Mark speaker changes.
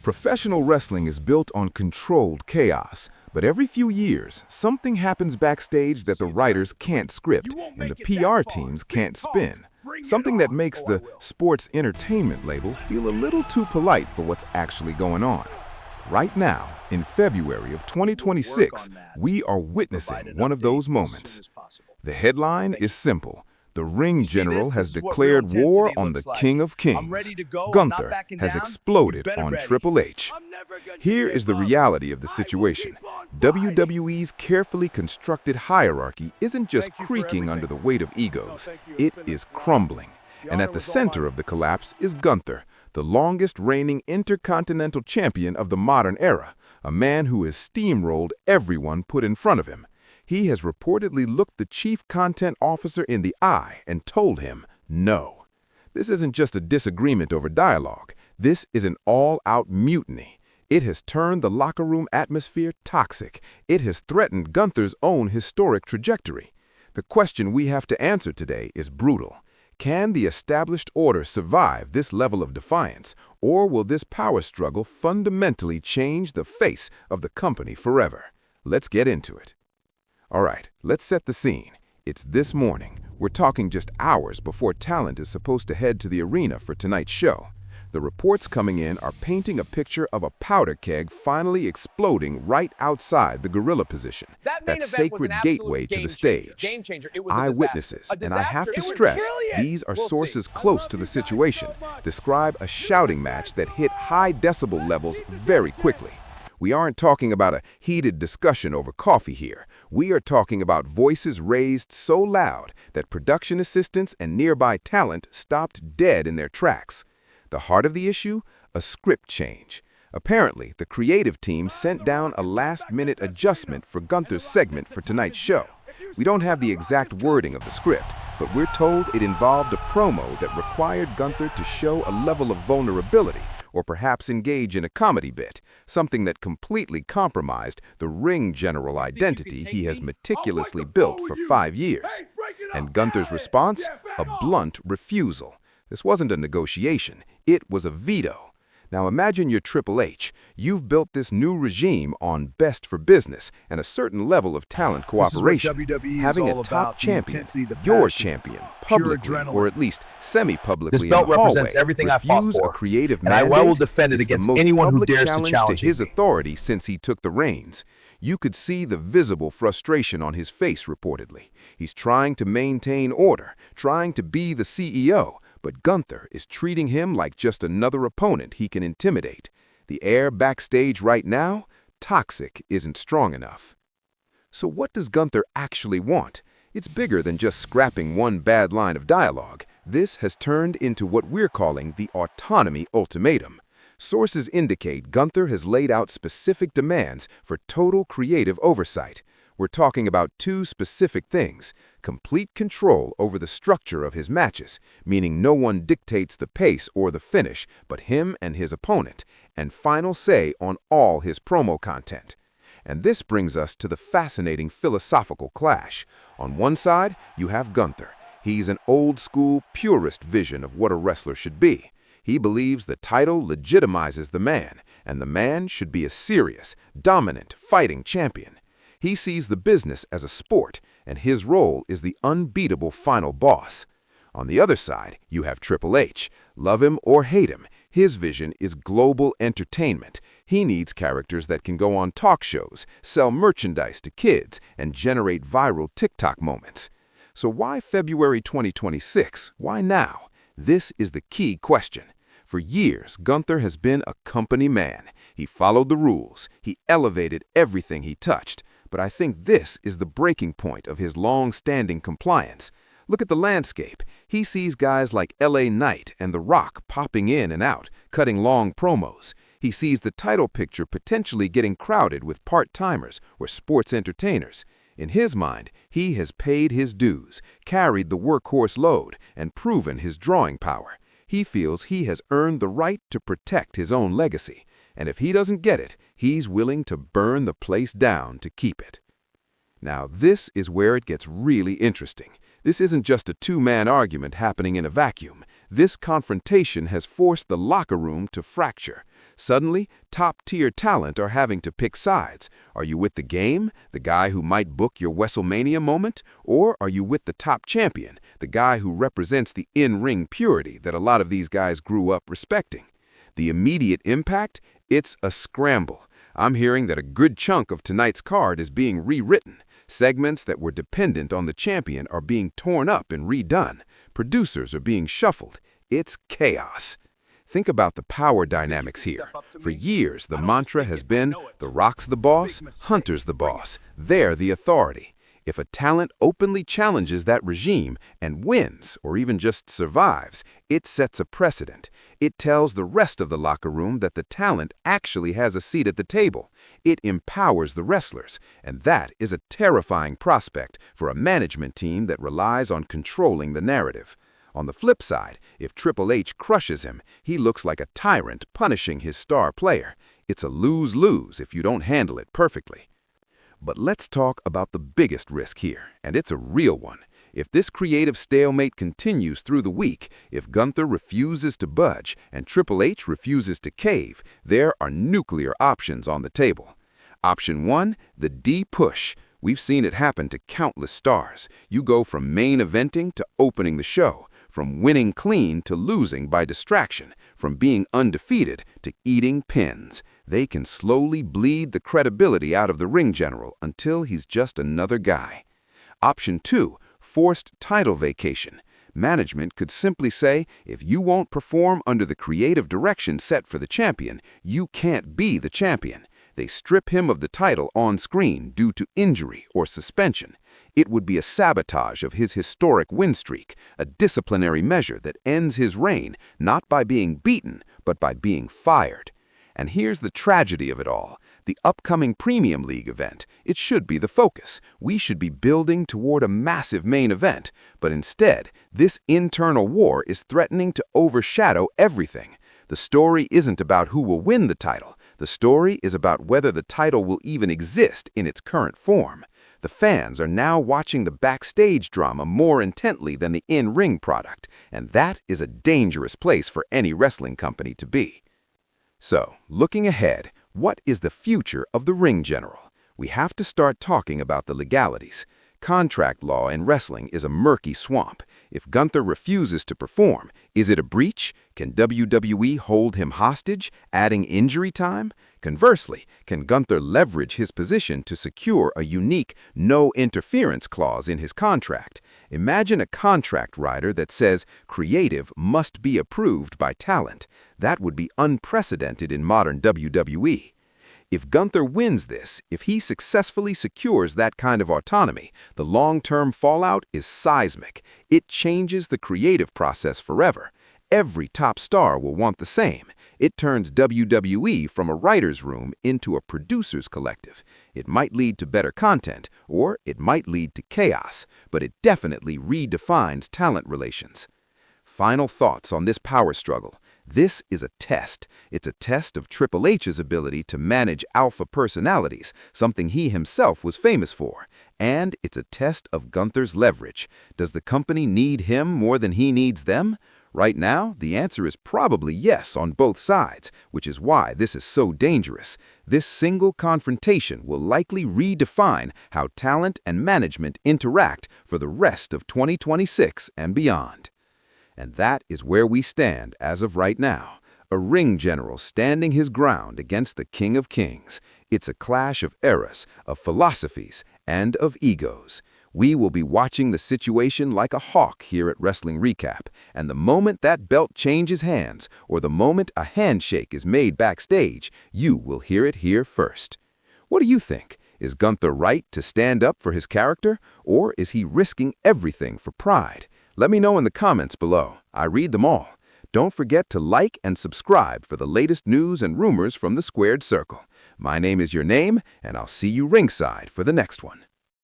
Speaker 1: Professional wrestling is built on controlled chaos, but every few years, something happens backstage that the writers can't script and the PR teams can't spin. Something that makes the sports entertainment label feel a little too polite for what's actually going on. Right now, in February of 2026, we are witnessing one of those moments. The headline is simple. The ring general has declared war on the King of Kings. Gunther has exploded on Triple H. Here is the reality of the situation. WWE's carefully constructed hierarchy isn't just creaking under the weight of egos. It is crumbling. And at the center of the collapse is Gunther, the longest reigning intercontinental champion of the modern era, a man who has steamrolled everyone put in front of him. He has reportedly looked the chief content officer in the eye and told him no. This isn't just a disagreement over dialogue. This is an all-out mutiny. It has turned the locker room atmosphere toxic. It has threatened Gunther's own historic trajectory. The question we have to answer today is brutal. Can the established order survive this level of defiance, or will this power struggle fundamentally change the face of the company forever? Let's get into it. All right, let's set the scene. It's this morning. We're talking just hours before talent is supposed to head to the arena for tonight's show. The reports coming in are painting a picture of a powder keg finally exploding right outside the gorilla position, that sacred gateway to the stage. Eyewitnesses, and I have to stress, these are sources close to the situation, describe a shouting match that hit high decibel levels very quickly. We aren't talking about a heated discussion over coffee here. We are talking about voices raised so loud that production assistants and nearby talent stopped dead in their tracks. The heart of the issue? A script change. Apparently, the creative team sent down a last-minute adjustment for Gunther's segment for tonight's show. We don't have the exact wording of the script, but we're told it involved a promo that required Gunther to show a level of vulnerability, or perhaps engage in a comedy bit, something that completely compromised the ring general identity he has meticulously built for 5 years. And Gunther's response? A blunt refusal. This wasn't a negotiation, it was a veto. Now imagine you're Triple H. You've built this new regime on best for business and a certain level of talent cooperation. Having a top champion, your champion, publicly or at least semi-publicly in the hallway, refuse a creative mandate,
Speaker 2: I will defend it against anyone who dares to challenge
Speaker 1: his authority since he took the reins. You could see the visible frustration on his face reportedly. He's trying to maintain order, trying to be the CEO, but Gunther is treating him like just another opponent he can intimidate. The air backstage right now? Toxic isn't strong enough. So what does Gunther actually want? It's bigger than just scrapping one bad line of dialogue. This has turned into what we're calling the autonomy ultimatum. Sources indicate Gunther has laid out specific demands for total creative oversight. We're talking about two specific things: complete control over the structure of his matches, meaning no one dictates the pace or the finish but him and his opponent, and final say on all his promo content. And this brings us to the fascinating philosophical clash. On one side, you have Gunther. He's an old-school, purist vision of what a wrestler should be. He believes the title legitimizes the man, and the man should be a serious, dominant, fighting champion. He sees the business as a sport, and his role is the unbeatable final boss. On the other side, you have Triple H. Love him or hate him, his vision is global entertainment. He needs characters that can go on talk shows, sell merchandise to kids, and generate viral TikTok moments. So why February 2026? Why now? This is the key question. For years, Gunther has been a company man. He followed the rules. He elevated everything he touched. But I think this is the breaking point of his long-standing compliance. Look at the landscape. He sees guys like LA Knight and The Rock popping in and out, cutting long promos. He sees the title picture potentially getting crowded with part-timers or sports entertainers. In his mind, he has paid his dues, carried the workhorse load, and proven his drawing power. He feels he has earned the right to protect his own legacy. And if he doesn't get it, he's willing to burn the place down to keep it. Now, this is where it gets really interesting. This isn't just a two-man argument happening in a vacuum. This confrontation has forced the locker room to fracture. Suddenly, top-tier talent are having to pick sides. Are you with the game, the guy who might book your WrestleMania moment? Or are you with the top champion, the guy who represents the in-ring purity that a lot of these guys grew up respecting? The immediate impact? It's a scramble. I'm hearing that a good chunk of tonight's card is being rewritten. Segments that were dependent on the champion are being torn up and redone. Producers are being shuffled. It's chaos. Think about the power dynamics here. For years, the mantra has been, The Rock's the boss, Hunter's the boss. They're the authority. If a talent openly challenges that regime and wins, or even just survives, it sets a precedent. It tells the rest of the locker room that the talent actually has a seat at the table. It empowers the wrestlers, and that is a terrifying prospect for a management team that relies on controlling the narrative. On the flip side, if Triple H crushes him, he looks like a tyrant punishing his star player. It's a lose-lose if you don't handle it perfectly. But let's talk about the biggest risk here, and it's a real one. If this creative stalemate continues through the week, if Gunther refuses to budge and Triple H refuses to cave, there are nuclear options on the table. Option 1, the D-push. We've seen it happen to countless stars. You go from main eventing to opening the show, from winning clean to losing by distraction, from being undefeated to eating pins. They can slowly bleed the credibility out of the ring general until he's just another guy. Option 2, forced title vacation. Management could simply say, if you won't perform under the creative direction set for the champion, you can't be the champion. They strip him of the title on screen due to injury or suspension. It would be a sabotage of his historic win streak, a disciplinary measure that ends his reign not by being beaten, but by being fired. And here's the tragedy of it all. The upcoming Premium League event, it should be the focus. We should be building toward a massive main event, but instead, this internal war is threatening to overshadow everything. The story isn't about who will win the title. The story is about whether the title will even exist in its current form. The fans are now watching the backstage drama more intently than the in-ring product, and that is a dangerous place for any wrestling company to be. So, looking ahead, what is the future of the ring general? We have to start talking about the legalities. Contract law in wrestling is a murky swamp. If Gunther refuses to perform, is it a breach? Can WWE hold him hostage, adding injury time? Conversely, can Gunther leverage his position to secure a unique no-interference clause in his contract? Imagine a contract rider that says creative must be approved by talent. That would be unprecedented in modern WWE. If Gunther wins this, if he successfully secures that kind of autonomy, the long-term fallout is seismic. It changes the creative process forever. Every top star will want the same. It turns WWE from a writer's room into a producer's collective. It might lead to better content, or it might lead to chaos, but it definitely redefines talent relations. Final thoughts on this power struggle. This is a test. It's a test of Triple H's ability to manage alpha personalities, something he himself was famous for. And it's a test of Gunther's leverage. Does the company need him more than he needs them? Right now, the answer is probably yes on both sides, which is why this is so dangerous. This single confrontation will likely redefine how talent and management interact for the rest of 2026 and beyond. And that is where we stand as of right now. A ring general standing his ground against the King of Kings. It's a clash of eras, of philosophies, and of egos. We will be watching the situation like a hawk here at Wrestling Recap, and the moment that belt changes hands, or the moment a handshake is made backstage, you will hear it here first. What do you think? Is Gunther right to stand up for his character, or is he risking everything for pride? Let me know in the comments below. I read them all. Don't forget to like and subscribe for the latest news and rumors from the Squared Circle. My name is your name, and I'll see you ringside for the next one.